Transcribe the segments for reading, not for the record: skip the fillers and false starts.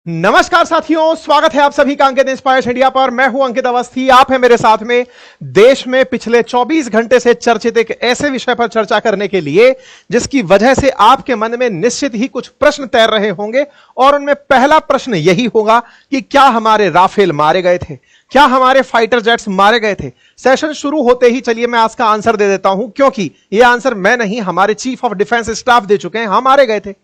नमस्कार साथियों, स्वागत है आप सभी का अंकित इंस्पायर्स इंडिया पर। मैं हूं अंकित अवस्थी, आप हैं मेरे साथ में। देश में पिछले 24 घंटे से चर्चित एक ऐसे विषय पर चर्चा करने के लिए जिसकी वजह से आपके मन में निश्चित ही कुछ प्रश्न तैर रहे होंगे, और उनमें पहला प्रश्न यही होगा कि क्या हमारे राफेल मारे गए थे, क्या हमारे फाइटर जेट्स मारे गए थे। सेशन शुरू होते ही चलिए मैं आज का आंसर दे देता हूं, क्योंकि यह आंसर मैं नहीं, हमारे चीफ ऑफ डिफेंस स्टाफ दे चुके हैं। हम मारे गए थे।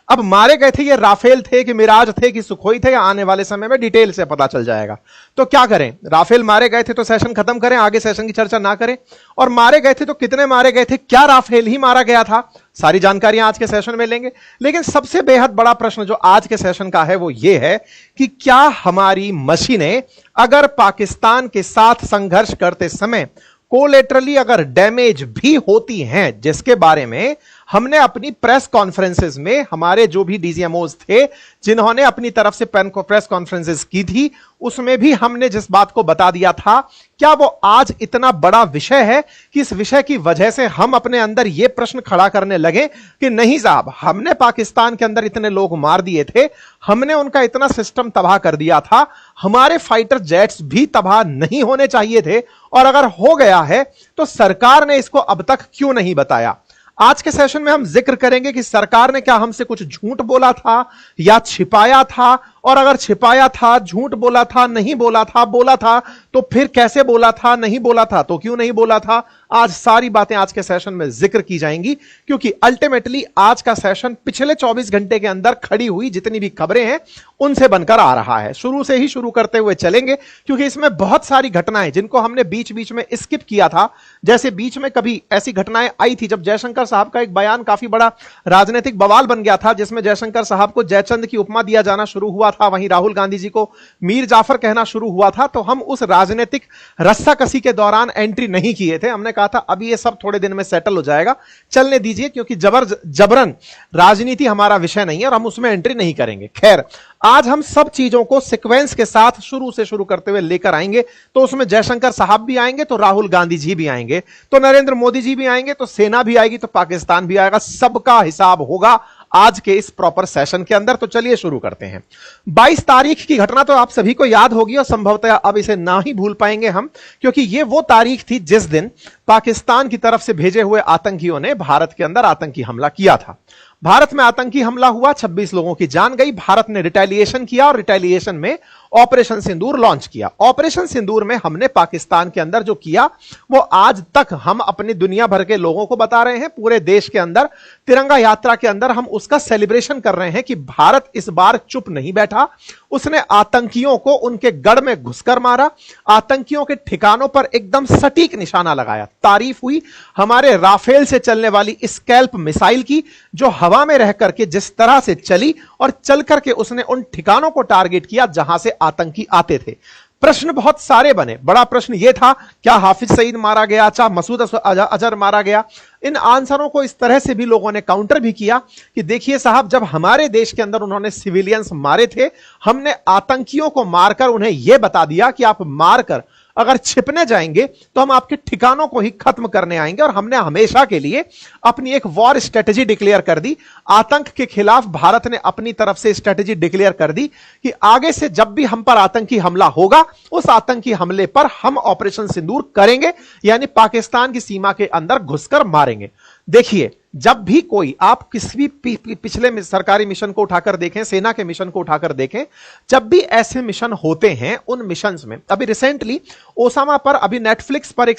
अब मारे गए थे ये राफेल थे कि मिराज थे कि सुखोई थे, या आने वाले समय में डिटेल से पता चल जाएगा। तो क्या करें, राफेल मारे गए थे तो सेशन खत्म करें, आगे सेशन की चर्चा ना करें। और मारे गए थे तो कितने मारे गए थे, क्या राफेल ही मारा गया था, सारी जानकारियां आज के सेशन में लेंगे। लेकिन सबसे बेहद बड़ा प्रश्न जो आज के सेशन का है वो ये है कि क्या हमारी मशीनें अगर पाकिस्तान के साथ संघर्ष करते समय कोलेटरली अगर डैमेज भी होती हैं, जिसके बारे में हमने अपनी प्रेस कॉन्फ्रेंसेस में हमारे जो भी डीजीएमओज थे जिन्होंने अपनी तरफ से प्रेस कॉन्फ्रेंसेस की थी, उसमें भी हमने जिस बात को बता दिया था, क्या वो आज इतना बड़ा विषय है कि इस विषय की वजह से हम अपने अंदर यह प्रश्न खड़ा करने लगे कि नहीं साहब, हमने पाकिस्तान के अंदर इतने लोग मार दिए थे, हमने उनका इतना सिस्टम तबाह कर दिया था, हमारे फाइटर जेट्स भी तबाह नहीं होने चाहिए थे, और अगर हो गया है तो सरकार ने इसको अब तक क्यों नहीं बताया। आज के सेशन में हम जिक्र करेंगे कि सरकार ने क्या हमसे कुछ झूठ बोला था या छिपाया था, और अगर छिपाया था, झूठ बोला था, नहीं बोला था तो फिर कैसे बोला था, नहीं बोला था तो क्यों नहीं बोला था। आज सारी बातें आज के सेशन में जिक्र की जाएंगी, क्योंकि अल्टीमेटली आज का सेशन पिछले 24 घंटे के अंदर खड़ी हुई जितनी भी खबरें हैं उनसे बनकर आ रहा है। शुरू से ही शुरू करते हुए चलेंगे, क्योंकि इसमें बहुत सारी घटनाएं जिनको हमने बीच बीच में स्किप किया था, जैसे बीच में कभी ऐसी घटनाएं आई थी जब जयशंकर साहब का एक बयान काफी बड़ा राजनीतिक बवाल बन गया था, जिसमें जयशंकर साहब को जयचंद की उपमा दिया जाना शुरू हुआ था, वहीं राहुल गांधी जी को मीर जाफर कहना शुरू हुआ था। तो हम उस राजनीतिक रस्साकसी के दौरान एंट्री नहीं किए थे। हमने कहा था अभी ये सब थोड़े दिन में सेटल हो जाएगा, चलने दीजिए, क्योंकि जबरन राजनीति हमारा विषय नहीं है और हम उसमें एंट्री नहीं करेंगे। खैर, आज हम सब चीजों को सीक्वेंस के साथ शुरू से शुरू करते हुए लेकर आएंगे। तो उसमें जयशंकर साहब भी आएंगे, तो राहुल गांधी जी भी आएंगे, तो नरेंद्र मोदी जी भी आएंगे, तो सेना भी आएगी, तो पाकिस्तान भी आएगा। सबका हिसाब होगा आज के इस प्रॉपर सेशन के अंदर। तो चलिए शुरू करते हैं। 22 तारीख की घटना तो आप सभी को याद होगी, और संभवतः अब इसे ना ही भूल पाएंगे हम, क्योंकि यह वो तारीख थी जिस दिन पाकिस्तान की तरफ से भेजे हुए आतंकियों ने भारत के अंदर आतंकी हमला किया था। भारत में आतंकी हमला हुआ, 26 लोगों की जान गई। भारत ने रिटेलिएशन किया, और रिटेलिएशन में ऑपरेशन सिंदूर लॉन्च किया। ऑपरेशन सिंदूर में हमने पाकिस्तान के अंदर जो किया वो आज तक हम अपनी दुनिया भर के लोगों को बता रहे हैं। पूरे देश के अंदर तिरंगा यात्रा के अंदर हम उसका सेलिब्रेशन कर रहे हैं कि भारत इस बार चुप नहीं बैठा। उसने आतंकियों को उनके गढ़ में घुसकर मारा, आतंकियों के ठिकानों पर एकदम सटीक निशाना लगाया। तारीफ हुई हमारे राफेल से चलने वाली स्कैल्प मिसाइल की, जो हवा में रह करके जिस तरह से चली और चल करके उसने उन ठिकानों को टारगेट किया जहां से आतंकी आते थे। प्रश्न बहुत सारे बने। बड़ा प्रश्न यह था, क्या हाफिज सईद मारा गया, क्या मसूद अजहर मारा गया। इन आंसरों को इस तरह से भी लोगों ने काउंटर भी किया कि देखिए साहब, जब हमारे देश के अंदर उन्होंने सिविलियंस मारे थे, हमने आतंकियों को मारकर उन्हें यह बता दिया कि आप मारकर अगर छिपने जाएंगे तो हम आपके ठिकानों को ही खत्म करने आएंगे। और हमने हमेशा के लिए अपनी एक वॉर स्ट्रेटेजी डिक्लेयर कर दी। आतंक के खिलाफ भारत ने अपनी तरफ से स्ट्रेटेजी डिक्लेयर कर दी कि आगे से जब भी हम पर आतंकी हमला होगा, उस आतंकी हमले पर हम ऑपरेशन सिंदूर करेंगे, यानी पाकिस्तान की सीमा के अंदर घुसकर मारेंगे। देखिए, जब भी कोई, आप किसी भी पिछले सरकारी मिशन को उठाकर देखें, सेना के मिशन को उठाकर देखें, जब भी ऐसे मिशन होते हैं, उन मिशंस में अभी रिसेंटली ओसामा पर अभी नेटफ्लिक्स पर एक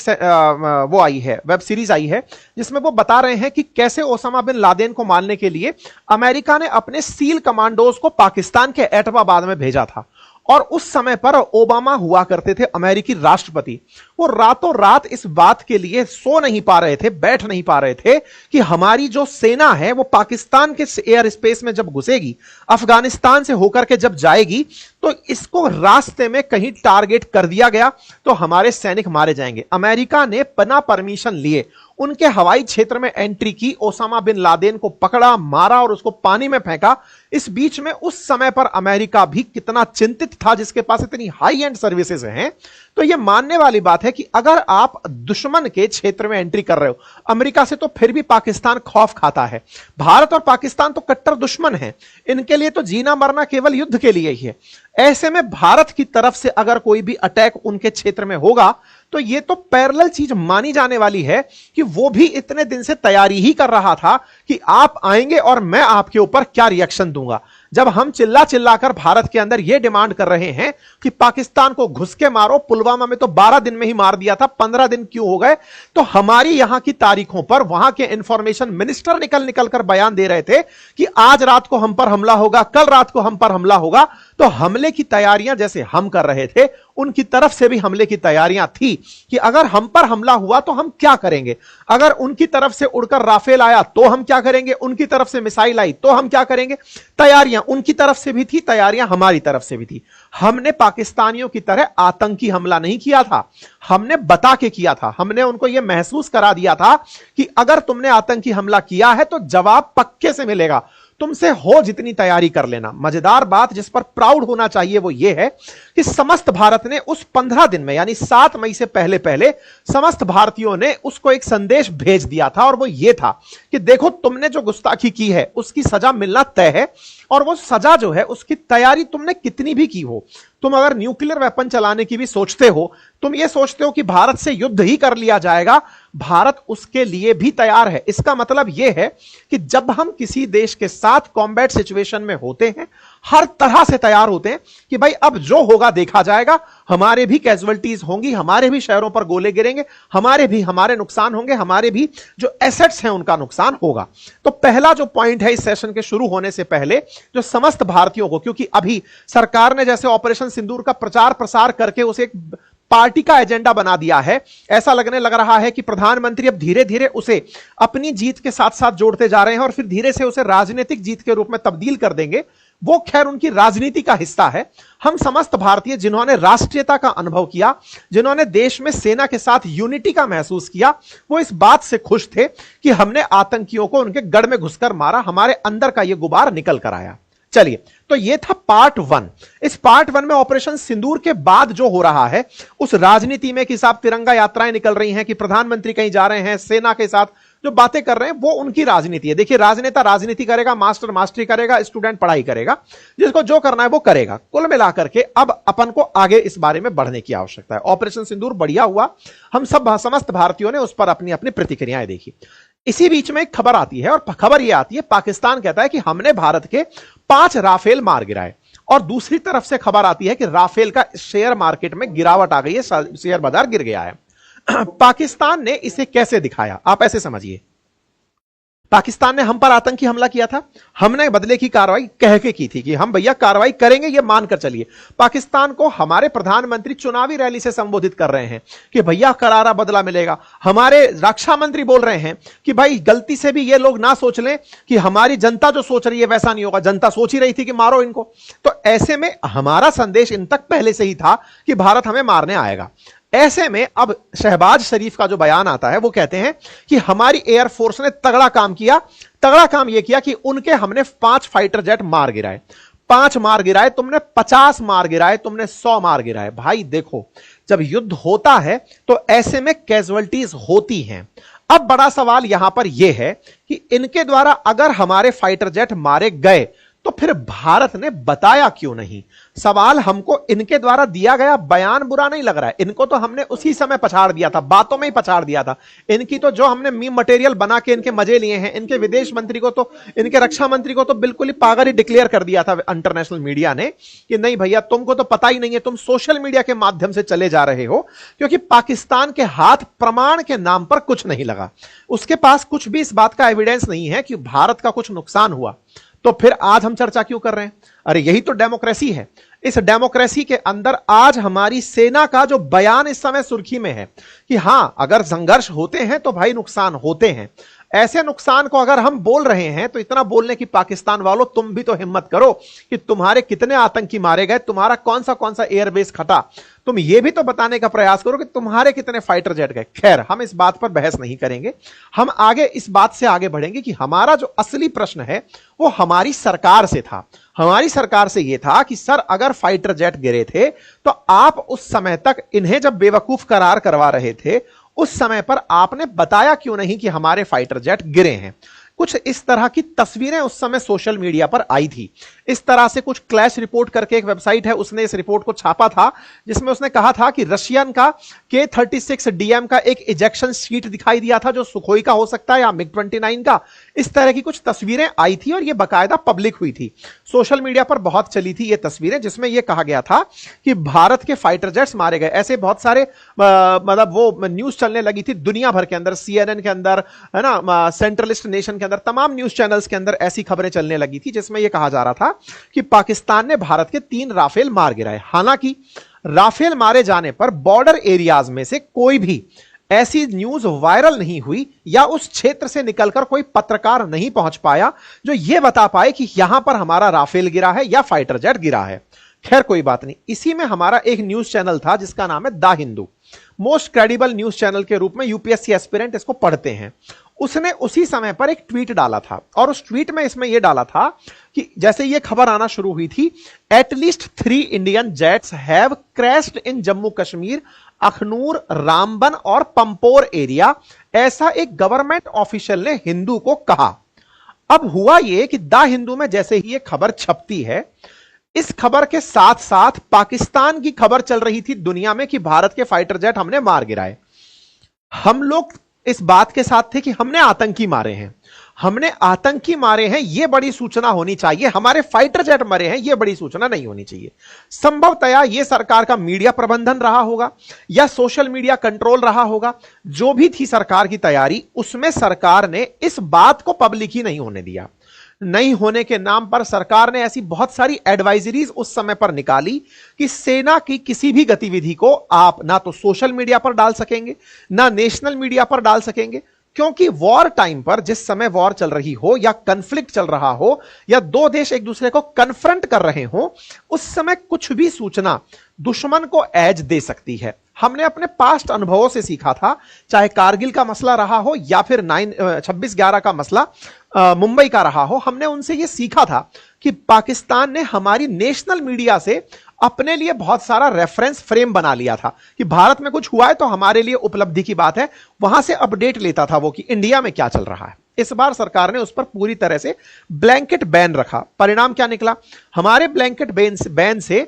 वो आई है, वेब सीरीज आई है, जिसमें वो बता रहे हैं कि कैसे ओसामा बिन लादेन को मारने के लिए अमेरिका ने अपने सील कमांडोज को पाकिस्तान के एटमाबाद में भेजा था। और उस समय पर ओबामा हुआ करते थे अमेरिकी राष्ट्रपति। वो रातों रात इस बात के लिए सो नहीं पा रहे थे, बैठ नहीं पा रहे थे कि हमारी जो सेना है वो पाकिस्तान के एयर स्पेस में जब घुसेगी, अफगानिस्तान से होकर के जब जाएगी, तो इसको रास्ते में कहीं टारगेट कर दिया गया तो हमारे सैनिक मारे जाएंगे। अमेरिका ने बिना परमिशन लिए उनके हवाई क्षेत्र में एंट्री की, ओसामा बिन लादेन को पकड़ा, मारा और उसको पानी में फेंका। इस बीच में उस समय पर अमेरिका भी कितना चिंतित था, जिसके पास इतनी हाई एंड सर्विसेज हैं। तो यह मानने वाली बात है कि अगर आप दुश्मन के क्षेत्र में एंट्री कर रहे हो, अमेरिका से, तो फिर भी पाकिस्तान खौफ खाता है। भारत और पाकिस्तान तो कट्टर दुश्मन हैं, इनके लिए तो जीना मरना केवल युद्ध के लिए ही है। ऐसे में भारत की तरफ से अगर कोई भी अटैक उनके क्षेत्र में होगा तो यह तो पैरेलल चीज मानी जाने वाली है कि वो भी इतने दिन से तैयारी ही कर रहा था कि आप आएंगे और मैं आपके ऊपर क्या रिएक्शन दूंगा। जब हम चिल्ला चिल्लाकर भारत के अंदर यह डिमांड कर रहे हैं कि पाकिस्तान को घुस के मारो, पुलवामा में तो 12 दिन में ही मार दिया था, 15 दिन क्यों हो गए, तो हमारी यहां की तारीखों पर वहां के इंफॉर्मेशन मिनिस्टर निकल निकल कर बयान दे रहे थे कि आज रात को हम पर हमला होगा, कल रात को हम पर हमला होगा। तो हमले की तैयारियां जैसे हम कर रहे थे, उनकी तरफ से भी हमले की तैयारियां थी कि अगर हम पर हमला हुआ तो हम क्या करेंगे, अगर उनकी तरफ से उड़कर राफेल आया तो हम क्या करेंगे, उनकी तरफ से मिसाइल आई तो हम क्या करेंगे। तैयारियां उनकी तरफ से भी थी, तैयारियां हमारी तरफ से भी थी। हमने पाकिस्तानियों की तरह आतंकी हमला नहीं किया था, हमने बता के किया था। हमने उनको यह महसूस करा दिया था कि अगर तुमने आतंकी हमला किया है तो जवाब पक्के से मिलेगा, तुमसे हो जितनी तैयारी कर लेना। मजेदार बात जिस पर प्राउड होना चाहिए वो ये है कि समस्त भारत ने उस 15 दिन में, यानी 7 मई से पहले पहले समस्त भारतीयों ने उसको एक संदेश भेज दिया था, और वो ये था कि देखो तुमने जो गुस्ताखी की है उसकी सजा मिलना तय है, और वो सजा जो है उसकी तैयारी तुमने कितनी भी की हो, तुम अगर न्यूक्लियर वेपन चलाने की भी सोचते हो, तुम ये सोचते हो कि भारत से युद्ध ही कर लिया जाएगा, भारत उसके लिए भी तैयार है। इसका मतलब यह है कि जब हम किसी देश के साथ कॉम्बैट सिचुएशन में होते हैं, हर तरह से तैयार होते हैं कि भाई अब जो होगा देखा जाएगा, हमारे भी कैजुअलिटीज होंगी, हमारे भी शहरों पर गोले गिरेंगे, हमारे नुकसान होंगे, हमारे भी जो एसेट्स हैं उनका नुकसान होगा। तो पहला जो पॉइंट है इस सेशन के शुरू होने से पहले, जो समस्त भारतीयों को, क्योंकि अभी सरकार ने जैसे ऑपरेशन सिंदूर का प्रचार प्रसार करके उसे एक पार्टी का एजेंडा बना दिया है, ऐसा लगने लग रहा है कि प्रधानमंत्री अब धीरे धीरे उसे अपनी जीत के साथ साथ जोड़ते जा रहे हैं और फिर धीरे से उसे राजनीतिक जीत के रूप में तब्दील कर देंगे। वो खैर उनकी राजनीति का हिस्सा है। हम समस्त भारतीय जिन्होंने राष्ट्रीयता का अनुभव किया, जिन्होंने देश में सेना के साथ यूनिटी का महसूस किया, वो इस बात से खुश थे कि हमने आतंकियों को उनके गढ़ में घुसकर मारा, हमारे अंदर का यह गुबार निकल कर आया। चलिए, तो यह था पार्ट 1। इस पार्ट 1 में ऑपरेशन सिंदूर के बाद जो हो रहा है उस राजनीति में कि साहब तिरंगा यात्राएं निकल रही हैं, कि प्रधानमंत्री कहीं जा रहे हैं, सेना के साथ जो बातें कर रहे हैं, वो उनकी राजनीति है। देखिए, राजनेता राजनीति करेगा, मास्टर मास्टरी करेगा, स्टूडेंट पढ़ाई करेगा, जिसको जो करना है वो करेगा। कुल मिलाकर के अब अपन को आगे इस बारे में बढ़ने की आवश्यकता है। ऑपरेशन सिंदूर बढ़िया हुआ, हम सब समस्त भारतीयों ने उस पर अपनी अपनी प्रतिक्रियाएं देखी। इसी बीच में एक खबर आती है, और खबर यह आती है, पाकिस्तान कहता है कि हमने भारत के 5 राफेल मार गिराए, और दूसरी तरफ से खबर आती है कि राफेल का शेयर मार्केट में गिरावट आ गई है, शेयर बाजार गिर गया है। पाकिस्तान ने इसे कैसे दिखाया, आप ऐसे समझिए, पाकिस्तान ने हम पर आतंकी हमला किया था, हमने बदले की कार्रवाई कह के की थी कि हम भैया कार्रवाई करेंगे, ये मानकर चलिए। पाकिस्तान को हमारे प्रधानमंत्री चुनावी रैली से संबोधित कर रहे हैं कि भैया करारा बदला मिलेगा। हमारे रक्षा मंत्री बोल रहे हैं कि भाई गलती से भी ये लोग ना सोच लें कि हमारी जनता जो सोच रही है वैसा नहीं होगा, जनता सोच ही रही थी कि मारो इनको। तो ऐसे में हमारा संदेश इन तक पहले से ही था कि भारत हमें मारने आएगा। ऐसे में अब शहबाज शरीफ का जो बयान आता है वो कहते हैं कि हमारी एयरफोर्स ने तगड़ा काम किया। तगड़ा काम यह किया कि उनके हमने 5 फाइटर जेट मार गिराए, 5 मार गिराए, तुमने 50 मार गिराए, तुमने 100 मार गिराए। भाई देखो, जब युद्ध होता है तो ऐसे में कैजुअलिटीज होती हैं। अब बड़ा सवाल यहां पर यह है कि इनके द्वारा अगर हमारे फाइटर जेट मारे गए तो फिर भारत ने बताया क्यों नहीं। सवाल हमको इनके द्वारा दिया गया बयान बुरा नहीं लग रहा है, इनको तो हमने उसी समय पछाड़ दिया था, बातों में ही पछाड़ दिया था। इनकी तो जो हमने मीम मटेरियल बना के इनके मजे लिए हैं, इनके विदेश मंत्री को तो, इनके रक्षा मंत्री को तो बिल्कुल ही पागल ही डिक्लेयर कर दिया था इंटरनेशनल मीडिया ने कि नहीं भैया तुमको तो पता ही नहीं है, तुम सोशल मीडिया के माध्यम से चले जा रहे हो, क्योंकि पाकिस्तान के हाथ प्रमाण के नाम पर कुछ नहीं लगा, उसके पास कुछ भी इस बात का एविडेंस नहीं है कि भारत का कुछ नुकसान हुआ। तो फिर आज हम चर्चा क्यों कर रहे हैं? अरे यही तो डेमोक्रेसी है। इस डेमोक्रेसी के अंदर आज हमारी सेना का जो बयान इस समय सुर्खी में है कि हां, अगर संघर्ष होते हैं तो भाई नुकसान होते हैं, ऐसे नुकसान को अगर हम बोल रहे हैं तो इतना बोलने की पाकिस्तान वालों तुम भी तो हिम्मत करो कि तुम्हारे कितने आतंकी मारे गए, तुम्हारा कौन सा एयरबेस खटा, तुम यह भी तो बताने का प्रयास करो कि तुम्हारे कितने फाइटर जेट गए। खैर, हम इस बात पर बहस नहीं करेंगे, हम आगे इस बात से आगे बढ़ेंगे कि हमारा जो असली प्रश्न है वो हमारी सरकार से था। हमारी सरकार से यह था कि सर अगर फाइटर जेट गिरे थे तो आप उस समय तक इन्हें जब बेवकूफ करार करवा रहे थे उस समय पर आपने बताया क्यों नहीं कि हमारे फाइटर जेट गिरे हैं। कुछ इस तरह की तस्वीरें उस समय सोशल मीडिया पर आई थी। इस तरह से कुछ क्लैश रिपोर्ट करके एक वेबसाइट है, उसने इस रिपोर्ट को छापा था जिसमें उसने कहा था कि रशियन का K-36DM का एक इजेक्शन शीट दिखाई दिया था जो सुखोई का हो सकता है या MiG-29 का। इस तरह की कुछ तस्वीरें आई थी और यह बाकायदा पब्लिक हुई थी, सोशल मीडिया पर बहुत चली थी ये तस्वीरें, जिसमें यह कहा गया था कि भारत के फाइटर जेट्स मारे गए। ऐसे बहुत सारे मतलब वो न्यूज चलने लगी थी दुनिया भर के अंदर, CNN के अंदर, है ना, सेंट्रलिस्ट नेशन के अंदर, तमाम न्यूज चैनल्स के अंदर ऐसी खबरें चलने लगी थी जिसमें यह कहा जा रहा था कि पाकिस्तान ने भारत के 3 राफेल मार गिराए। हालांकि राफेल मारे जाने पर बॉर्डर एरियाज में से कोई भी ऐसी न्यूज वायरल नहीं हुई या उस क्षेत्र से निकलकर कोई पत्रकार नहीं पहुंच पाया जो यह बता पाए कि यहां पर हमारा राफेल गिरा है या फाइटर जेट गिरा है। खैर कोई बात नहीं, इसी में हमारा एक न्यूज चैनल था जिसका नाम है the Hindu, most credible news channel के रूप में यूपीएससी एस्पिरेंट इसको पढ़ते हैं। उसने उसी समय पर एक ट्वीट डाला था और उस ट्वीट में इसमें यह डाला था कि जैसे यह खबर आना शुरू हुई थी, at least 3 Indian jets have crashed in Jammu Kashmir, Akhnoor, Ramban और पंपोर एरिया, ऐसा एक गवर्नमेंट ऑफिशियल ने हिंदू को कहा। अब हुआ यह कि द हिंदू में जैसे ही यह खबर छपती है, इस खबर के साथ साथ पाकिस्तान की खबर चल रही थी दुनिया में कि भारत के फाइटर जेट हमने मार गिराए। हम लोग इस बात के साथ थे कि हमने आतंकी मारे हैं, हमने आतंकी मारे हैं, यह बड़ी सूचना होनी चाहिए, हमारे फाइटर जेट मरे हैं यह बड़ी सूचना नहीं होनी चाहिए। संभवतया यह सरकार का मीडिया प्रबंधन रहा होगा या सोशल मीडिया कंट्रोल रहा होगा, जो भी थी सरकार की तैयारी, उसमें सरकार ने इस बात को पब्लिक ही नहीं होने दिया। नहीं होने के नाम पर सरकार ने ऐसी बहुत सारी एडवाइजरीज उस समय पर निकाली कि सेना की किसी भी गतिविधि को आप ना तो सोशल मीडिया पर डाल सकेंगे ना नेशनल मीडिया पर डाल सकेंगे, क्योंकि वॉर टाइम पर, जिस समय वॉर चल रही हो या कन्फ्लिक्ट चल रहा हो या 2 देश एक दूसरे को कन्फ्रंट कर रहे हो, उस समय कुछ भी सूचना दुश्मन को एज दे सकती है। हमने अपने पास्ट अनुभवों से सीखा था, चाहे कारगिल का मसला रहा हो या फिर 26/11 का मसला मुंबई का रहा हो, हमने उनसे यह सीखा था कि पाकिस्तान ने हमारी नेशनल मीडिया से अपने लिए बहुत सारा रेफरेंस फ्रेम बना लिया था कि भारत में कुछ हुआ है तो हमारे लिए उपलब्धि की बात है, वहां से अपडेट लेता था वो कि इंडिया में क्या चल रहा है। इस बार सरकार ने उस पर पूरी तरह से ब्लैंकेट बैन रखा। परिणाम क्या निकला? हमारे ब्लैंकेट बैन से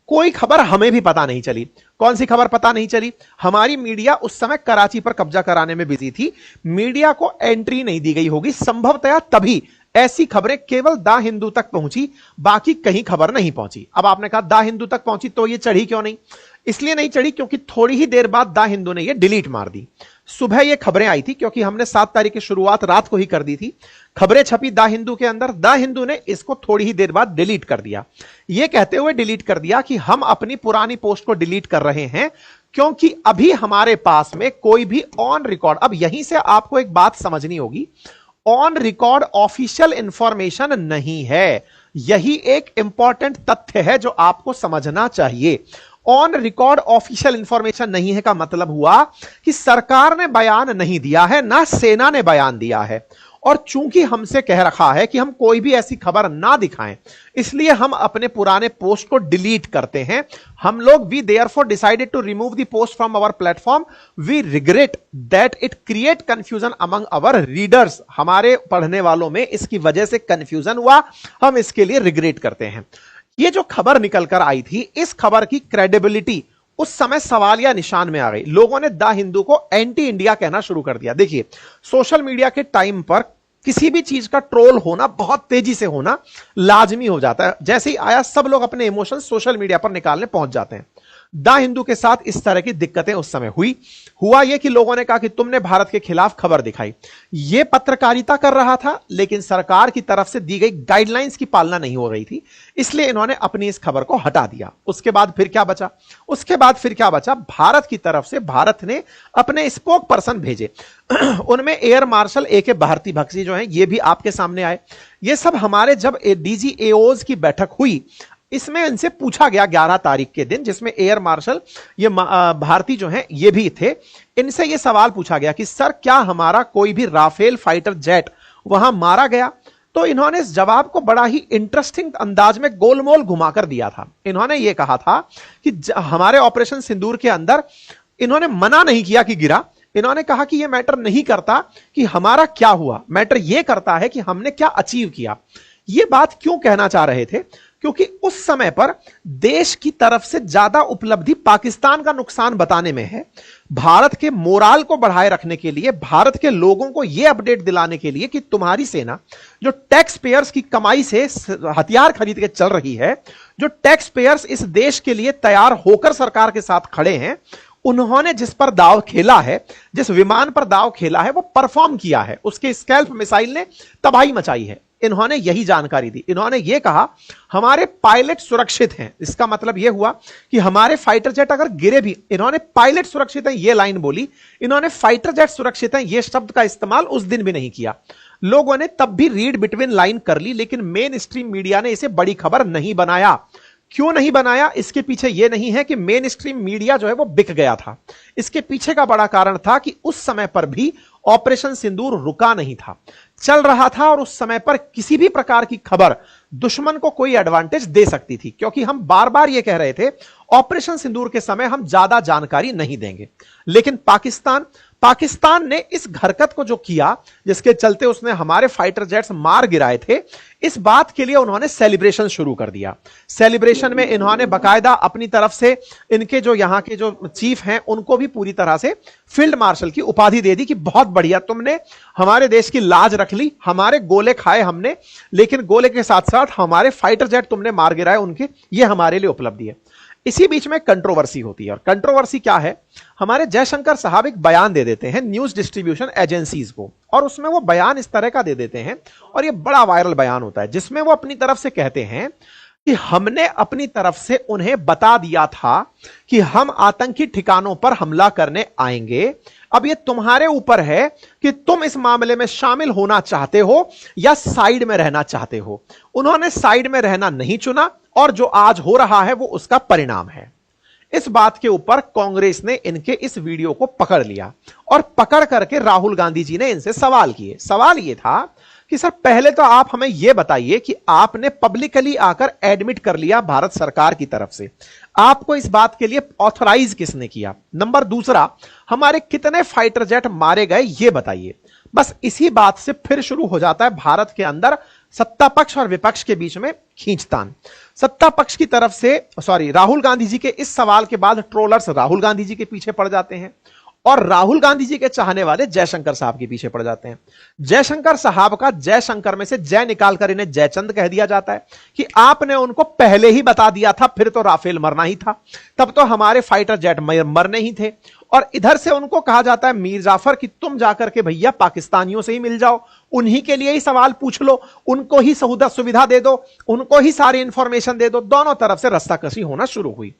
कोई खबर हमें भी पता नहीं चली। कौन सी खबर पता नहीं चली? हमारी मीडिया उस समय कराची पर कब्जा कराने में बिजी थी, मीडिया को एंट्री नहीं दी गई होगी, संभवतया तभी ऐसी खबरें केवल द हिंदू तक पहुंची, बाकी कहीं खबर नहीं पहुंची। अब आपने कहा द हिंदू तक पहुंची तो ये चढ़ी क्यों नहीं? इसलिए नहीं चढ़ी क्योंकि थोड़ी ही देर बाद द हिंदू ने ये डिलीट मार दी। सुबह ये खबरें आई थी क्योंकि हमने 7 तारीख की शुरुआत रात को ही कर दी थी, खबरें छपी द हिंदू के अंदर, द हिंदू ने इसको थोड़ी ही देर बाद डिलीट कर दिया। यह कहते हुए डिलीट कर दिया कि हम अपनी पुरानी पोस्ट को डिलीट कर रहे हैं क्योंकि अभी हमारे पास में कोई भी ऑन रिकॉर्ड, अब यहीं से आपको एक बात समझनी होगी, ऑन रिकॉर्ड ऑफिशियल इंफॉर्मेशन नहीं है। यही एक इंपॉर्टेंट तथ्य है जो आपको समझना चाहिए। ऑन रिकॉर्ड ऑफिशियल इंफॉर्मेशन नहीं है का मतलब हुआ कि सरकार ने बयान नहीं दिया है, ना सेना ने बयान दिया है, और चूंकि हमसे कह रखा है कि हम कोई भी ऐसी खबर ना दिखाएं, इसलिए हम अपने पुराने पोस्ट को डिलीट करते हैं। हम लोग we therefore decided to remove the post from our platform, we regret that it create confusion among our readers. हमारे पढ़ने वालों में इसकी वजह से कंफ्यूजन हुआ, हम इसके लिए रिग्रेट करते हैं। ये जो खबर निकल कर आई थी, इस खबर की क्रेडिबिलिटी उस समय सवाल या निशान में आ गई। लोगों ने द हिंदू को एंटी इंडिया कहना शुरू कर दिया। देखिए, सोशल मीडिया के टाइम पर किसी भी चीज का ट्रोल होना, बहुत तेजी से होना लाजमी हो जाता है। जैसे ही आया सब लोग अपने इमोशंस सोशल मीडिया पर निकालने पहुंच जाते हैं। द हिंदू के साथ इस तरह की दिक्कतें उस समय हुआ यह कि लोगों ने कहा कि तुमने भारत के खिलाफ खबर दिखाई। यह पत्रकारिता कर रहा था, लेकिन सरकार की तरफ से दी गई गाइडलाइंस की पालना नहीं हो रही थी, इसलिए इन्होंने अपनी इस खबर को हटा दिया। उसके बाद फिर क्या बचा? भारत की तरफ से भारत ने अपने स्पोक पर्सन भेजे। उनमें air marshal A K. Bharti Bakshi जो हैं, ये भी आपके सामने आए। ये सब हमारे जब डीजीएओज की बैठक हुई, इसमें इनसे पूछा गया 11 तारीख के दिन, जिसमें एयर मार्शल ये भारती जो हैं ये भी थे। इनसे ये सवाल पूछा गया कि सर क्या हमारा कोई भी राफेल फाइटर जेट वहां मारा गया? तो इन्होंने इस जवाब को बड़ा ही इंटरेस्टिंग अंदाज में गोलमोल घुमाकर दिया था। इन्होंने ये कहा था कि हमारे ऑपरेशन सिंदूर के अंदर इन्होंने मना नहीं किया कि गिरा, इन्होंने कहा कि यह मैटर नहीं करता कि हमारा क्या हुआ, मैटर यह करता है कि हमने क्या अचीव किया। यह बात क्यों कहना चाह रहे थे? क्योंकि उस समय पर देश की तरफ से ज्यादा उपलब्धि पाकिस्तान का नुकसान बताने में है, भारत के मोराल को बढ़ाए रखने के लिए, भारत के लोगों को यह अपडेट दिलाने के लिए कि तुम्हारी सेना जो टैक्स पेयर्स की कमाई से हथियार खरीद के चल रही है, जो टैक्स पेयर्स इस देश के लिए तैयार होकर सरकार के साथ खड़े हैं, उन्होंने जिस पर दाव खेला है, जिस विमान पर दाव खेला है, वो परफॉर्म किया है। उसके स्कैल्प मिसाइल ने तबाही मचाई है। इन्होंने यही जानकारी दी। इन्होंने यह कहा हमारे पायलट सुरक्षित हैं। इसका मतलब यह हुआ कि हमारे फाइटर जेट अगर गिरे भी, इन्होंने पायलट सुरक्षित हैं यह लाइन बोली, इन्होंने फाइटर जेट सुरक्षित हैं यह शब्द का इस्तेमाल उस दिन भी नहीं किया। लोगों ने तब भी रीड बिटवीन लाइन कर ली, लेकिन मेन स्ट्रीम मीडिया ने इसे बड़ी खबर नहीं बनाया। क्यों नहीं बनाया? इसके पीछे यह नहीं है कि मेन स्ट्रीम मीडिया जो है वो बिक गया था। इसके पीछे का बड़ा कारण था कि उस समय पर भी ऑपरेशन सिंदूर रुका नहीं था, चल रहा था, और उस समय पर किसी भी प्रकार की खबर दुश्मन को कोई एडवांटेज दे सकती थी। क्योंकि हम बार बार यह कह रहे थे ऑपरेशन सिंदूर के समय हम ज्यादा जानकारी नहीं देंगे, लेकिन पाकिस्तान ने इस हरकत को जो किया, जिसके चलते उसने हमारे फाइटर जेट्स मार गिराए थे, इस बात के लिए उन्होंने सेलिब्रेशन शुरू कर दिया। सेलिब्रेशन में इन्होंने बकायदा अपनी तरफ से इनके जो यहां के जो चीफ हैं उनको भी पूरी तरह से फील्ड मार्शल की उपाधि दे दी कि बहुत बढ़िया, तुमने हमारे देश की लाज रख ली, हमारे गोले खाए हमने, लेकिन गोले के साथ साथ हमारे फाइटर जेट तुमने मार गिराए उनके, ये हमारे लिए उपलब्धि है। इसी बीच में कंट्रोवर्सी होती है, और कंट्रोवर्सी क्या है? हमारे जयशंकर साहब एक बयान दे देते हैं न्यूज डिस्ट्रीब्यूशन एजेंसीज को, और उसमें वो बयान इस तरह का दे देते हैं, और ये बड़ा वायरल बयान होता है, जिसमें वो अपनी तरफ से कहते हैं कि हमने अपनी तरफ से उन्हें बता दिया था कि हम आतंकी ठिकानों पर हमला करने आएंगे। अब ये तुम्हारे ऊपर है कि तुम इस मामले में शामिल होना चाहते हो या साइड में रहना चाहते हो। उन्होंने साइड में रहना नहीं चुना, और जो आज हो रहा है वो उसका परिणाम है। इस बात के ऊपर कांग्रेस ने इनके इस वीडियो को पकड़ लिया, और पकड़ करके राहुल गांधी जी ने इनसे सवाल किए। सवाल यह था कि सर पहले तो आप हमें यह बताइए कि आपने पब्लिकली आकर एडमिट कर लिया भारत सरकार की तरफ से, आपको इस बात के लिए ऑथराइज किसने किया? नंबर दूसरा, हमारे कितने फाइटर जेट मारे गए ये बताइए। बस इसी बात से फिर शुरू हो जाता है भारत के अंदर सत्ता पक्ष और विपक्ष के बीच में खींचतान। सत्ता पक्ष की तरफ से राहुल गांधी जी के इस सवाल के बाद ट्रोलर्स राहुल गांधी जी के पीछे पड़ जाते हैं, और राहुल गांधी जी के चाहने वाले जयशंकर साहब के पीछे पड़ जाते हैं। जयशंकर साहब का जयशंकर में से जय निकालकर इन्हें जयचंद कह दिया जाता है कि आपने उनको पहले ही बता दिया था, फिर तो राफेल मरना ही था, तब तो हमारे फाइटर जेट मरने ही थे। और इधर से उनको कहा जाता है मीर जाफर कि तुम जाकर के भैया पाकिस्तानियों से ही मिल जाओ, उन्हीं के लिए ही सवाल पूछ लो, उनको ही सहूलत सुविधा दे दो, उनको ही सारी इंफॉर्मेशन दे दो। दोनों तरफ से रस्साकशी होना शुरू हुई।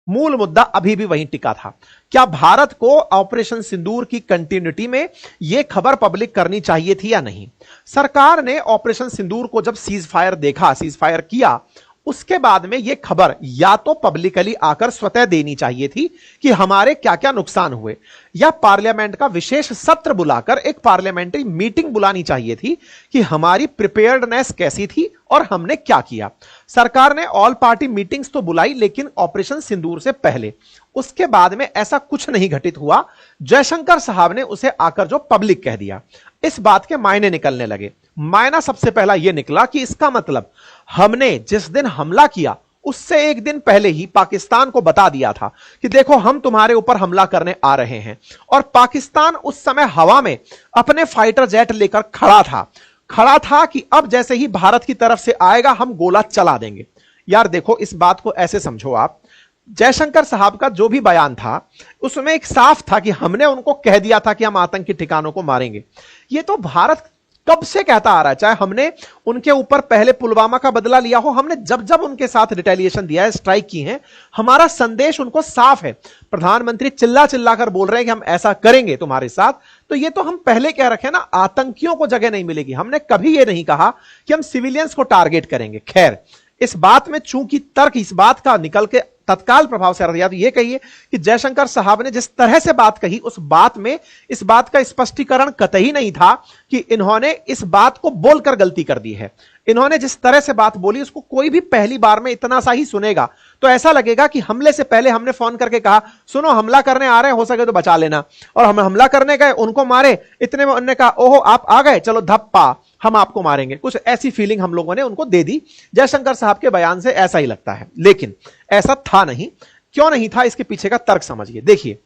मूल मुद्दा अभी भी वहीं टिका था। क्या भारत को ऑपरेशन सिंदूर की कंटिन्यूटी में यह खबर पब्लिक करनी चाहिए थी या नहीं? सरकार ने ऑपरेशन सिंदूर को जब सीज फायर किया, उसके बाद में यह खबर या तो पब्लिकली आकर स्वतः देनी चाहिए थी कि हमारे क्या क्या नुकसान हुए, या पार्लियामेंट का विशेष सत्र बुलाकर एक पार्लियामेंट्री मीटिंग बुलानी चाहिए थी कि हमारी प्रिपेयर्डनेस कैसी थी और हमने क्या किया। सरकार ने ऑल पार्टी मीटिंग्स तो बुलाई, लेकिन ऑपरेशन सिंदूर से पहले, उसके बाद में ऐसा कुछ नहीं घटित हुआ। जयशंकर साहब ने उसे आकर जो पब्लिक कह दिया, इस बात के मायने निकलने लगे। मायना सबसे पहला यह निकला कि इसका मतलब हमने जिस दिन हमला किया उससे एक दिन पहले ही पाकिस्तान को बता दिया था कि देखो हम तुम्हारे ऊपर हमला करने आ रहे हैं, और पाकिस्तान उस समय हवा में अपने फाइटर जेट लेकर खड़ा था कि अब जैसे ही भारत की तरफ से आएगा हम गोला चला देंगे। यार देखो, इस बात को ऐसे समझो आप जयशंकर साहब का जो भी बयान था उसमें एक साफ था कि हमने उनको कह दिया था कि हम आतंकी ठिकानों को मारेंगे। ये तो भारत कब से कहता आ रहा है, चाहे हमने उनके ऊपर पहले पुलवामा का बदला लिया हो, हमने जब जब उनके साथ रिटेलिएशन दिया है, स्ट्राइक की है, हमारा संदेश उनको साफ है। प्रधानमंत्री चिल्ला चिल्ला कर बोल रहे हैं कि हम ऐसा करेंगे तुम्हारे साथ, तो ये तो हम पहले कह रखे हैं ना, आतंकियों को जगह नहीं मिलेगी। हमने कभी ये नहीं कहा कि हम सिविलियंस को टारगेट करेंगे। खैर, इस बात में चूंकि तर्क इस बात का निकल के तत्काल प्रभाव से या तो ये कहिए कि जयशंकर साहब ने जिस तरह से बात कही उस बात में इस बात का स्पष्टीकरण कतई नहीं था कि इन्होंने इस बात को बोलकर गलती कर दी है। इन्होंने जिस तरह से बात बोली उसको कोई भी पहली बार में इतना सा ही सुनेगा तो ऐसा लगेगा कि हमले से पहले हमने फोन करके कहा सुनो हमला करने आ रहे हैं, हो सके तो बचा लेना, और हम हमला करने गए, उनको मारे, इतने में उन्होंने कहा ओहो आप आ गए, चलो धप्पा हम आपको मारेंगे। कुछ ऐसी फीलिंग हम लोगों ने उनको दे दी। जयशंकर साहब के बयान से ऐसा ही लगता है, लेकिन ऐसा था नहीं। क्यों नहीं था, इसके पीछे का तर्क समझिए। देखिए,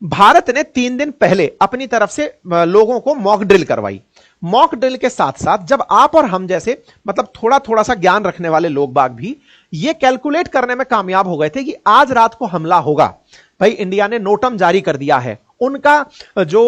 भारत ने 3 दिन पहले अपनी तरफ से लोगों को मॉक ड्रिल करवाई। मॉक ड्रिल के साथ साथ जब आप और हम जैसे मतलब थोड़ा थोड़ा सा ज्ञान रखने वाले लोग बाग भी ये कैलकुलेट करने में कामयाब हो गए थे कि आज रात को हमला होगा। भाई इंडिया ने नोटम जारी कर दिया है, उनका जो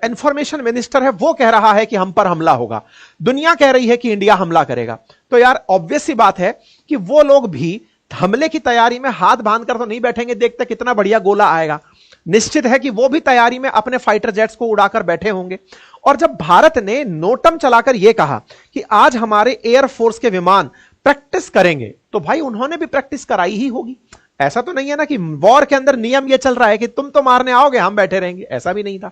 इंफॉर्मेशन मिनिस्टर है वो कह रहा है कि हम पर हमला होगा, दुनिया कह रही है कि इंडिया हमला करेगा। तो यार ऑब्वियस सी बात है कि वो लोग भी हमले की तैयारी में हाथ बांधकर तो नहीं बैठेंगे, देखते कितना बढ़िया गोला आएगा। निश्चित है कि वो भी तैयारी में अपने फाइटर जेट्स को उड़ाकर बैठे होंगे। और जब भारत ने नोटम चलाकर यह कहा कि आज हमारे एयरफोर्स के विमान प्रैक्टिस करेंगे, तो भाई उन्होंने भी प्रैक्टिस कराई ही होगी। ऐसा तो नहीं है ना कि वॉर के अंदर नियम यह चल रहा है कि तुम तो मारने आओगे हम बैठे रहेंगे, ऐसा भी नहीं था।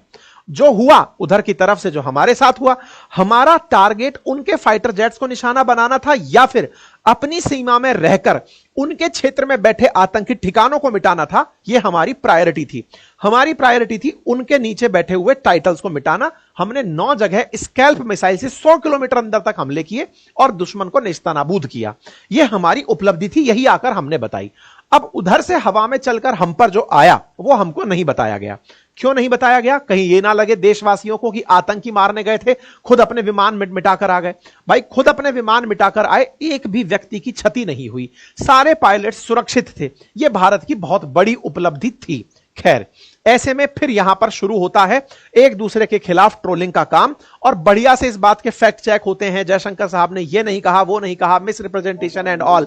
जो हुआ उधर की तरफ से जो हमारे साथ हुआ, हमारा टारगेट उनके फाइटर जेट्स को निशाना बनाना था या फिर अपनी सीमा में रहकर उनके क्षेत्र में बैठे आतंकी ठिकानों को मिटाना था। यह हमारी प्रायोरिटी थी। हमारी प्रायोरिटी थी उनके नीचे बैठे हुए टाइटल्स को मिटाना। हमने 9 जगह स्कैल्प मिसाइल से 100 किलोमीटर अंदर तक हमले किए और दुश्मन को नेस्तनाबूद किया। यह हमारी उपलब्धि थी, यही आकर हमने बताई। अब उधर से हवा में चलकर हम पर जो आया वो हमको नहीं बताया गया। क्यों नहीं बताया गया? कहीं ये ना लगे देशवासियों को कि आतंकी मारने गए थे, खुद अपने विमान मिटाकर आ गए। भाई खुद अपने विमान मिटाकर आए, एक भी व्यक्ति की क्षति नहीं हुई, सारे पायलट सुरक्षित थे। यह भारत की बहुत बड़ी उपलब्धि थी। खैर, ऐसे में फिर यहां पर शुरू होता है एक दूसरे के खिलाफ ट्रोलिंग का काम, और बढ़िया से इस बात के फैक्ट चेक होते हैं। जयशंकर साहब ने यह नहीं कहा, वो नहीं कहा, मिस रिप्रेजेंटेशन एंड ऑल,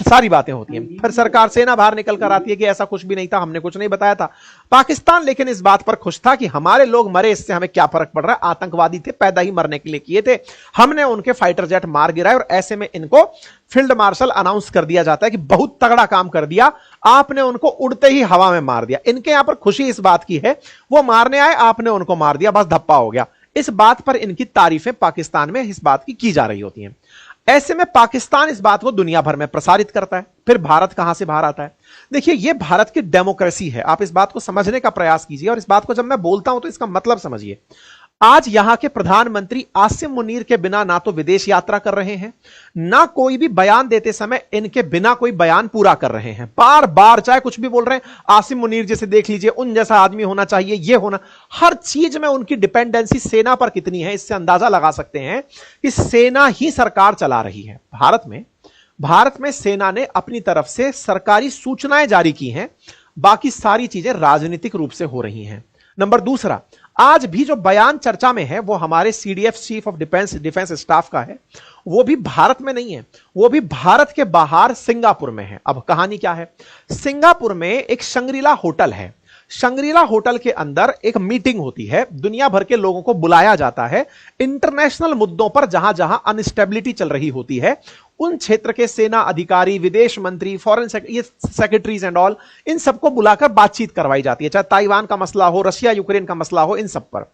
सारी बातें होती हैं। फिर सरकार सेना बाहर निकल कर आती है कि ऐसा कुछ भी नहीं था, हमने कुछ नहीं बताया था। पाकिस्तान लेकिन इस बात पर खुश था कि हमारे लोग मरे, इससे हमें क्या फर्क पड़ रहा है, आतंकवादी थे, पैदा ही मरने के लिए किए थे, हमने उनके फाइटर जेट मार गिराए। और ऐसे में इनको फील्ड मार्शल अनाउंस कर दिया जाता है कि बहुत तगड़ा काम कर दिया आपने, उनको उड़ते ही हवा में मार दिया। इनके यहां पर खुशी इस बात की है, वो मारने आए, आपने उनको मार दिया, बस धप्पा हो गया। इस बात पर इनकी तारीफें पाकिस्तान में इस बात की जा रही होती हैं। ऐसे में पाकिस्तान इस बात को दुनिया भर में प्रसारित करता है। फिर भारत कहां से बाहर आता है? देखिए, यह भारत की डेमोक्रेसी है। आप इस बात को समझने का प्रयास कीजिए, और इस बात को जब मैं बोलता हूं तो इसका मतलब समझिए। आज यहां के प्रधानमंत्री आसिम मुनीर के बिना ना तो विदेश यात्रा कर रहे हैं, ना कोई भी बयान देते समय इनके बिना कोई बयान पूरा कर रहे हैं। बार बार चाहे कुछ भी बोल रहे हैं, आसिम मुनीर जैसे देख लीजिए, उन जैसा आदमी होना चाहिए, यह होना, हर चीज में उनकी डिपेंडेंसी सेना पर कितनी है, इससे अंदाजा लगा सकते हैं कि सेना ही सरकार चला रही है। भारत में सेना ने अपनी तरफ से सरकारी सूचनाएं जारी की हैं, बाकी सारी चीजें राजनीतिक रूप से हो रही हैं। नंबर दूसरा, आज भी जो बयान चर्चा में है वो हमारे CDF chief of defence staff का है, वो भी भारत में नहीं है, वो भी भारत के बाहर सिंगापुर में है। अब कहानी क्या है? सिंगापुर में एक शंग्रीला होटल है। शंग्रीला होटल के अंदर एक मीटिंग होती है, दुनिया भर के लोगों को बुलाया जाता है इंटरनेशनल मुद्दों पर। जहां जहां अनस्टेबिलिटी चल रही होती है, उन क्षेत्र के सेना अधिकारी, विदेश मंत्री, फॉरेन सेक्रेटरीज एंड ऑल, इन सबको बुलाकर बातचीत करवाई जाती है। चाहे ताइवान का मसला हो, रशिया यूक्रेन का मसला हो, इन सब पर।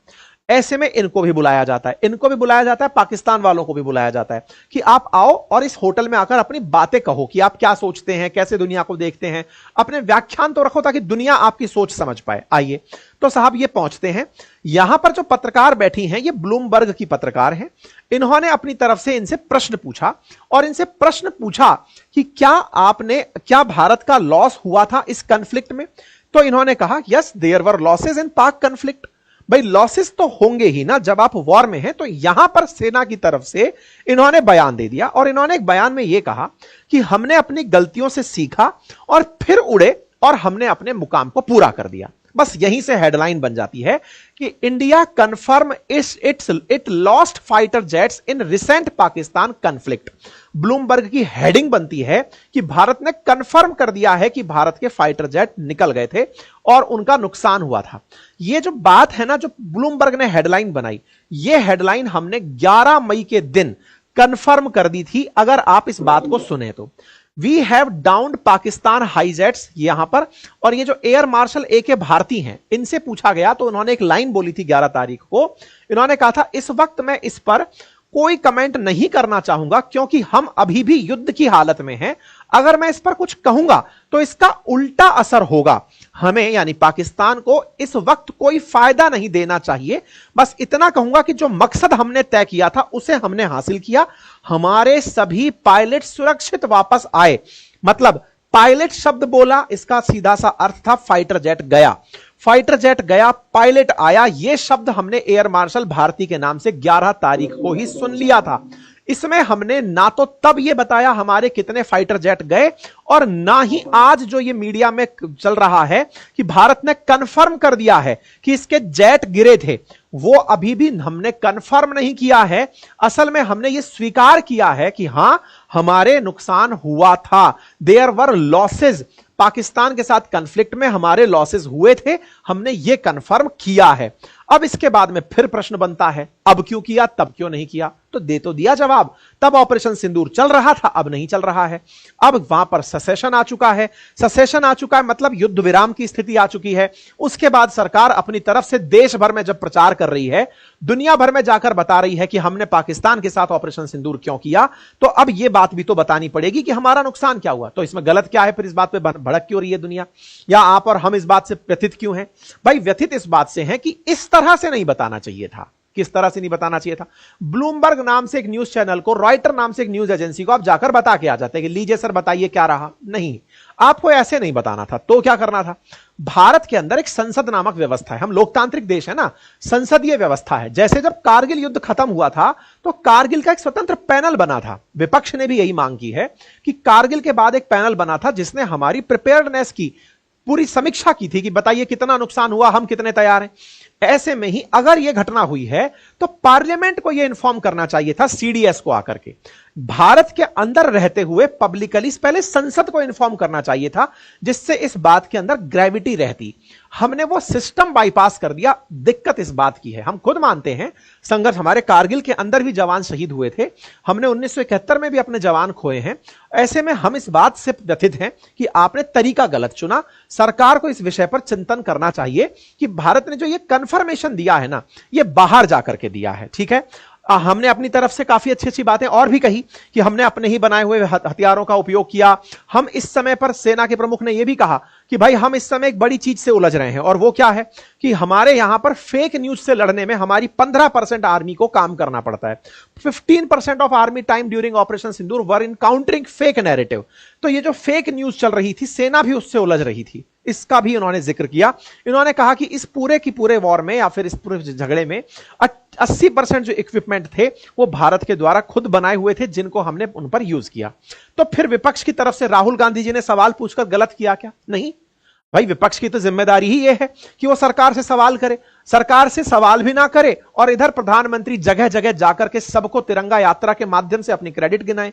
ऐसे में इनको भी बुलाया जाता है, इनको भी बुलाया जाता है, पाकिस्तान वालों को भी बुलाया जाता है कि आप आओ और इस होटल में आकर अपनी बातें कहो कि आप क्या सोचते हैं, कैसे दुनिया को देखते हैं, अपने व्याख्यान तो रखो ताकि दुनिया आपकी सोच समझ पाए। आइए, तो साहब ये पहुंचते हैं। यहां पर जो पत्रकार बैठी हैं ये ब्लूमबर्ग की पत्रकार हैं। इन्होंने अपनी तरफ से इनसे प्रश्न पूछा, और इनसे प्रश्न पूछा कि क्या भारत का लॉस हुआ था इस कॉन्फ्लिक्ट में? तो इन्होंने कहा yes, there were losses in Pak conflict. भाई लॉसेस तो होंगे ही ना, जब आप वॉर में हैं। तो यहां पर सेना की तरफ से इन्होंने बयान दे दिया और इन्होंने एक बयान में यह कहा कि हमने अपनी गलतियों से सीखा और फिर उड़े और हमने अपने मुकाम को पूरा कर दिया। बस यहीं से हेडलाइन बन जाती है कि India confirm it lost fighter jets in recent Pakistan conflict. Bloomberg की हेडिंग बनती है कि भारत ने कंफर्म कर दिया है कि भारत के फाइटर जेट निकल गए थे और उनका नुकसान हुआ था। यह जो बात है ना, जो ब्लूमबर्ग ने हेडलाइन बनाई, यह हेडलाइन हमने 11 मई के दिन कंफर्म कर दी थी। अगर आप इस बात को सुने तो वी हैव डाउन्ड पाकिस्तान हाईजेट्स यहां पर। और ये जो एयर मार्शल AK भारती हैं, इनसे पूछा गया तो उन्होंने एक लाइन बोली थी 11 तारीख को। इन्होंने कहा था इस वक्त मैं इस पर कोई कमेंट नहीं करना चाहूंगा क्योंकि हम अभी भी युद्ध की हालत में हैं। अगर मैं इस पर कुछ कहूंगा तो इसका उल्टा असर होगा। हमें यानी पाकिस्तान को इस वक्त कोई फायदा नहीं देना चाहिए। बस इतना कहूंगा कि जो मकसद हमने तय किया था उसे हमने हासिल किया। हमारे सभी पायलट सुरक्षित वापस आए। मतलब पायलट शब्द बोला, इसका सीधा सा अर्थ था फाइटर जेट गया। फाइटर जेट गया, पायलट आया। यह शब्द हमने एयर मार्शल भारती के नाम से 11 तारीख को ही सुन लिया था। इसमें हमने ना तो तब यह बताया हमारे कितने फाइटर जेट गए और ना ही आज जो ये मीडिया में चल रहा है कि भारत ने कंफर्म कर दिया है कि इसके जेट गिरे थे, वो अभी भी हमने कंफर्म नहीं किया है। असल में हमने ये स्वीकार किया है कि हां हमारे नुकसान हुआ था। There were losses. पाकिस्तान के साथ कॉन्फ्लिक्ट में हमारे लॉसेस हुए थे, हमने ये कंफर्म किया है। अब इसके बाद में फिर प्रश्न बनता है, अब क्यों किया, तब क्यों नहीं किया? तो दे तो दिया जवाब। तब ऑपरेशन सिंदूर चल रहा था, अब नहीं चल रहा है। अब वहां पर सेसेशन आ चुका है। सेसेशन आ चुका है मतलब युद्ध विराम की स्थिति आ चुकी है। उसके बाद सरकार अपनी तरफ से देश भर में जब प्रचार कर रही है, दुनिया भर में जाकर बता रही है कि हमने पाकिस्तान के साथ ऑपरेशन सिंदूर क्यों किया, तो अब यह बात भी तो बतानी पड़ेगी कि हमारा नुकसान क्या हुआ। तो इसमें गलत क्या है? फिर इस बात पे भड़क क्यों रही है दुनिया, या आप और हम इस बात से व्यथित क्यों हैं? भाई व्यथित इस बात से हैं कि इस तरह से नहीं बताना चाहिए था। किस तरह से नहीं बताना चाहिए था? ब्लूमबर्ग नाम से एक न्यूज चैनल को, रॉयटर नाम से एक न्यूज एजेंसी को आप जाकर बता के आ जाते कि लीजिए सर बताइए क्या रहा। नहीं, आपको ऐसे नहीं बताना था। तो क्या करना था? भारत के अंदर एक संसद नामक व्यवस्था है। हम लोकतांत्रिक देश है ना, संसदीय व्यवस्था है। जैसे जब कारगिल युद्ध खत्म हुआ था तो कारगिल का एक स्वतंत्र पैनल बना था। विपक्ष ने भी यही मांग की है कि कारगिल के बाद एक पैनल बना था जिसने हमारी प्रिपेयर्डनेस की पूरी समीक्षा की थी कि बताइए कितना नुकसान हुआ, हम कितने तैयार हैं। ऐसे में ही अगर यह घटना हुई है तो पार्लियामेंट को यह इन्फॉर्म करना चाहिए था, CDS को आकर के। भारत के अंदर रहते हुए पब्लिकली पहले संसद को इन्फॉर्म करना चाहिए था, जिससे इस बात के अंदर ग्रेविटी रहती। हमने वो सिस्टम बाईपास कर दिया। दिक्कत इस बात की है, हम खुद मानते हैं संघर्ष, हमारे कारगिल के अंदर भी जवान शहीद हुए थे, हमने 1971 में भी अपने जवान खोए हैं। ऐसे में हम इस बात से व्यथित हैं कि आपने तरीका गलत चुना। सरकार को इस विषय पर चिंतन करना चाहिए कि भारत ने जो ये कंफर्मेशन दिया है ना, ये बाहर जाकर के दिया है। ठीक है, हमने अपनी तरफ से काफी अच्छी अच्छी बातें और भी कही कि हमने अपने ही बनाए हुए हथियारों का उपयोग किया। हम इस समय पर, सेना के प्रमुख ने यह भी कहा कि भाई हम इस समय एक बड़ी चीज से उलझ रहे हैं, और वो क्या है कि हमारे यहां पर फेक न्यूज से लड़ने में हमारी 15% आर्मी को काम करना पड़ता है। 15% of army time during operation Sindoor were in countering fake narrative. तो ये जो फेक न्यूज चल रही थी, सेना भी उससे उलझ रही थी, इसका भी उन्होंने जिक्र किया। इन्होंने कहा कि इस पूरे की पूरे वॉर में या फिर इस पूरे झगड़े में 80% जो इक्विपमेंट थे वो भारत के द्वारा खुद बनाए हुए थे, जिनको हमने उन पर यूज किया। तो फिर विपक्ष की तरफ से राहुल गांधी जी ने सवाल पूछकर गलत किया क्या? नहीं भाई, विपक्ष की तो जिम्मेदारी ही यह है कि वो सरकार से सवाल करे। सरकार से सवाल भी ना करे और इधर प्रधानमंत्री जगह जगह जाकर के सबको तिरंगा यात्रा के माध्यम से अपनी क्रेडिट गिनाए।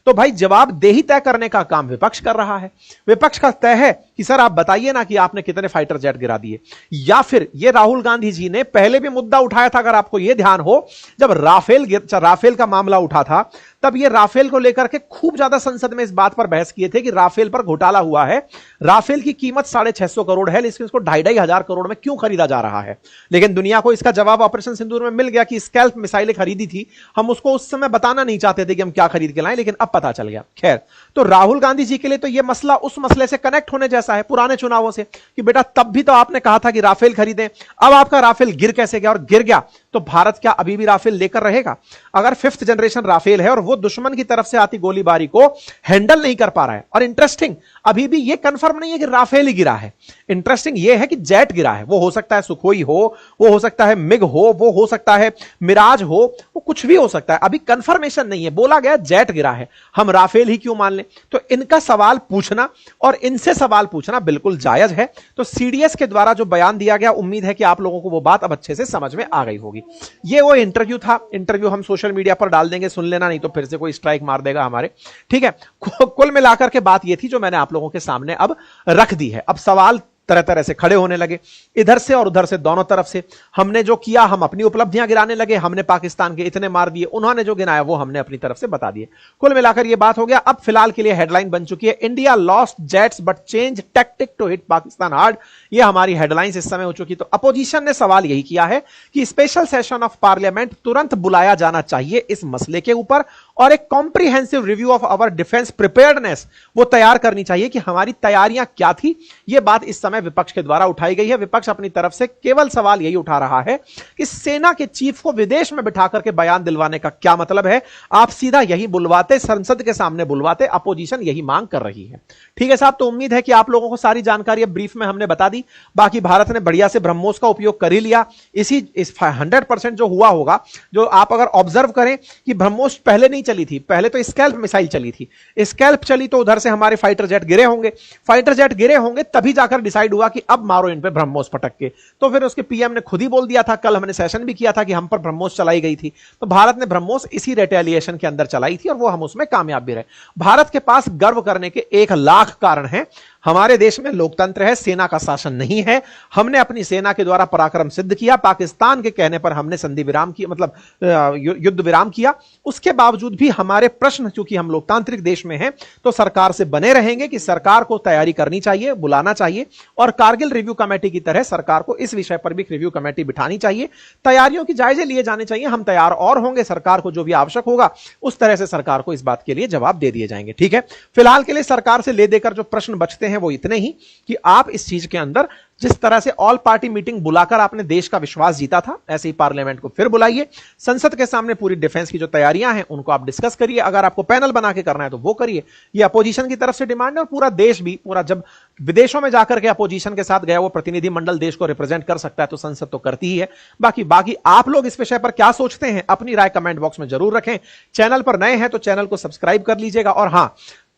तो भाई जवाबदेही तय करने का काम विपक्ष कर रहा है। विपक्ष का तय है कि सर आप बताइए ना कि आपने कितने फाइटर जेट गिरा दिए। या फिर ये राहुल गांधी जी ने पहले भी मुद्दा उठाया था, अगर आपको यह ध्यान हो, जब राफेल का मामला उठा था तब ये राफेल को लेकर के खूब ज्यादा संसद में इस बात पर बहस किए थे कि राफेल पर घोटाला हुआ है। राफेल की कीमत 650 करोड़ है, लेकिन इसको 2,500 करोड़ में क्यों खरीदा जा रहा है? लेकिन दुनिया को इसका जवाब ऑपरेशन सिंदूर में मिल गया कि स्कैल्प मिसाइलें खरीदी थी। हम उसको उस समय बताना नहीं चाहते थे कि हम क्या खरीद के लाएं, लेकिन अब पता चल गया। खैर, तो राहुल गांधी जी के लिए तो यह मसला उस मसले से कनेक्ट होने जैसा है पुराने चुनावों से, कि बेटा तब भी तो आपने कहा था कि राफेल खरीदें, अब आपका राफेल गिर कैसे गया? और गिर गया तो भारत क्या अभी भी राफेल लेकर रहेगा? अगर 5th जनरेशन राफेल है और वो दुश्मन की तरफ से आती गोलीबारी को हैंडल नहीं कर पा रहा है, और इंटरेस्टिंग अभी भी ये कंफर्म नहीं है कि राफेल ही गिरा है, इंटरेस्टिंग ये है कि जेट गिरा है। वो हो सकता है सुखोई हो वो हो सकता है मिग हो, वो हो सकता है मिराज हो, वो कुछ भी हो सकता है। अभी कंफर्मेशन नहीं है, बोला गया जेट गिरा है, हम राफेल ही क्यों मान लें? तो इनका सवाल पूछना और इनसे सवाल पूछना बिल्कुल जायज है। तो सीडीएस के द्वारा जो बयान दिया गया, उम्मीद है कि आप लोगों को वो बात अब अच्छे से समझ में आ गई होगी। ये वो इंटरव्यू था, इंटरव्यू हम सोशल मीडिया पर डाल देंगे, सुन लेना, नहीं तो फिर से कोई स्ट्राइक मार देगा हमारे, ठीक है। कुल मिलाकर के बात ये थी जो मैंने आप लोगों के सामने अब रख दी है। अब सवाल तरह तरह से खड़े होने लगे, इधर से और उधर से, दोनों तरफ से। हमने जो किया, हम अपनी उपलब्धियां गिराने लगे, हमने पाकिस्तान के इतने मार दिए, उन्होंने जो गिनाया वो हमने अपनी तरफ से बता दिए। कुल मिलाकर ये बात हो गया। अब फिलहाल के लिए हेडलाइन बन चुकी है, India lost jets but change tactic to hit Pakistan hard. ये हमारी हेडलाइंस इस समय हो चुकी। तो अपोजिशन ने सवाल यही किया है कि स्पेशल सेशन ऑफ पार्लियामेंट तुरंत बुलाया जाना चाहिए इस मसले के ऊपर, और एक comprehensive review of our defence preparedness वो तैयार करनी चाहिए कि हमारी तैयारियां क्या थी। यह बात इस समय विपक्ष के द्वारा उठाई गई है। विपक्ष अपनी तरफ से केवल सवाल यही उठा रहा है कि सेना के चीफ को विदेश में बिठा करके बयान दिलवाने का क्या मतलब है? आप सीधा यही बुलवाते, संसद के सामने बुलवाते। अपोजिशन यही मांग कर रही है। ठीक है साहब, तो उम्मीद है कि आप लोगों को सारी जानकारी ब्रीफ में हमने बता दी। बाकी भारत ने बढ़िया से ब्रह्मोस का उपयोग कर ही लिया। इस 100% जो हुआ होगा, जो आप अगर ऑब्जर्व करें कि ब्रह्मोस पहले नहीं चली थी, पहले तो स्कैल्प मिसाइल चली थी। स्कैल्प चली तो उधर से हमारे फाइटर जेट गिरे होंगे, फाइटर जेट गिरे होंगे तभी जाकर डिसाइड हुआ कि अब मारो इन पे ब्रह्मोस पटक के। तो फिर उसके पीएम ने खुद ही बोल दिया था, कल हमने सेशन भी किया था कि हम पर ब्रह्मोस चलाई गई थी। तो भारत ने ब्रह्मोस इसी रिटेलिएशन के अंदर चलाई थी और वो हम उसमें कामयाब भी रहे। भारत के पास गर्व करने के 1,00,000 कारण हैं। हमारे देश में लोकतंत्र है, सेना का शासन नहीं है। हमने अपनी सेना के द्वारा पराक्रम सिद्ध किया। पाकिस्तान के कहने पर हमने संधि विराम किया, मतलब युद्ध विराम किया। उसके बावजूद भी हमारे प्रश्न, चूंकि हम लोकतांत्रिक देश में हैं, तो सरकार से बने रहेंगे कि सरकार को तैयारी करनी चाहिए, बुलाना चाहिए, और कारगिल रिव्यू कमेटी की तरह सरकार को इस विषय पर भी रिव्यू कमेटी बिठानी चाहिए। तैयारियों की जायजे लिए जाने चाहिए। हम तैयार और होंगे, सरकार को जो भी आवश्यक होगा उस तरह से सरकार को इस बात के लिए जवाब दे दिए जाएंगे। ठीक है, फिलहाल के लिए सरकार से ले देकर जो प्रश्न बचते हैं वो इतने ही कि आप इस चीज के अंदर जिस तरह से ऑल पार्टी मीटिंग बुलाकर आपने देश का विश्वास जीता था, ऐसे ही पार्लियामेंट को फिर बुलाइए। संसद के सामने पूरी डिफेंस की जो तैयारियां हैं उनको आप डिस्कस करिए। अगर आपको पैनल बना के करना है तो वो करिए। ये अपोजिशन की तरफ से डिमांड है, और पूरा देश भी, पूरा जब विदेशों में जाकर के अपोजिशन के साथ गया वो प्रतिनिधि मंडल देश को रिप्रेजेंट कर सकता है, तो संसद तो करती ही है। बाकी आप लोग इस विषय पर क्या सोचते हैं, अपनी राय कमेंट बॉक्स में जरूर रखें। चैनल पर नए हैं तो चैनल को सब्सक्राइब कर लीजिएगा। और हां,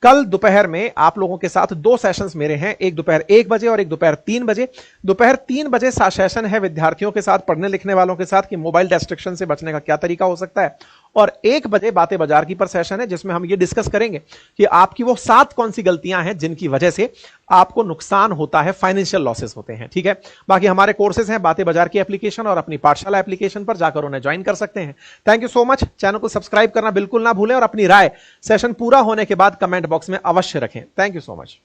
कल दोपहर में आप लोगों के साथ 2 सेशंस मेरे हैं, एक दोपहर 1 बजे और एक दोपहर 3 बजे। दोपहर 3 बजे सेशन है विद्यार्थियों के साथ, पढ़ने लिखने वालों के साथ, कि मोबाइल डिस्ट्रैक्शन से बचने का क्या तरीका हो सकता है। और 1 बजे बातें बाजार की पर सेशन है, जिसमें हम ये डिस्कस करेंगे कि आपकी वो 7 कौन सी गलतियां हैं जिनकी वजह से आपको नुकसान होता है, फाइनेंशियल लॉसेस होते हैं। ठीक है, बाकी हमारे कोर्सेज हैं बातें बाजार की एप्लीकेशन और अपनी पाठशाला एप्लीकेशन पर जाकर उन्हें ज्वाइन कर सकते हैं। Thank you so much. Channel को सब्सक्राइब करना बिल्कुल ना भूलें और अपनी राय सेशन पूरा होने के बाद कमेंट बॉक्स में अवश्य रखें। Thank you so much.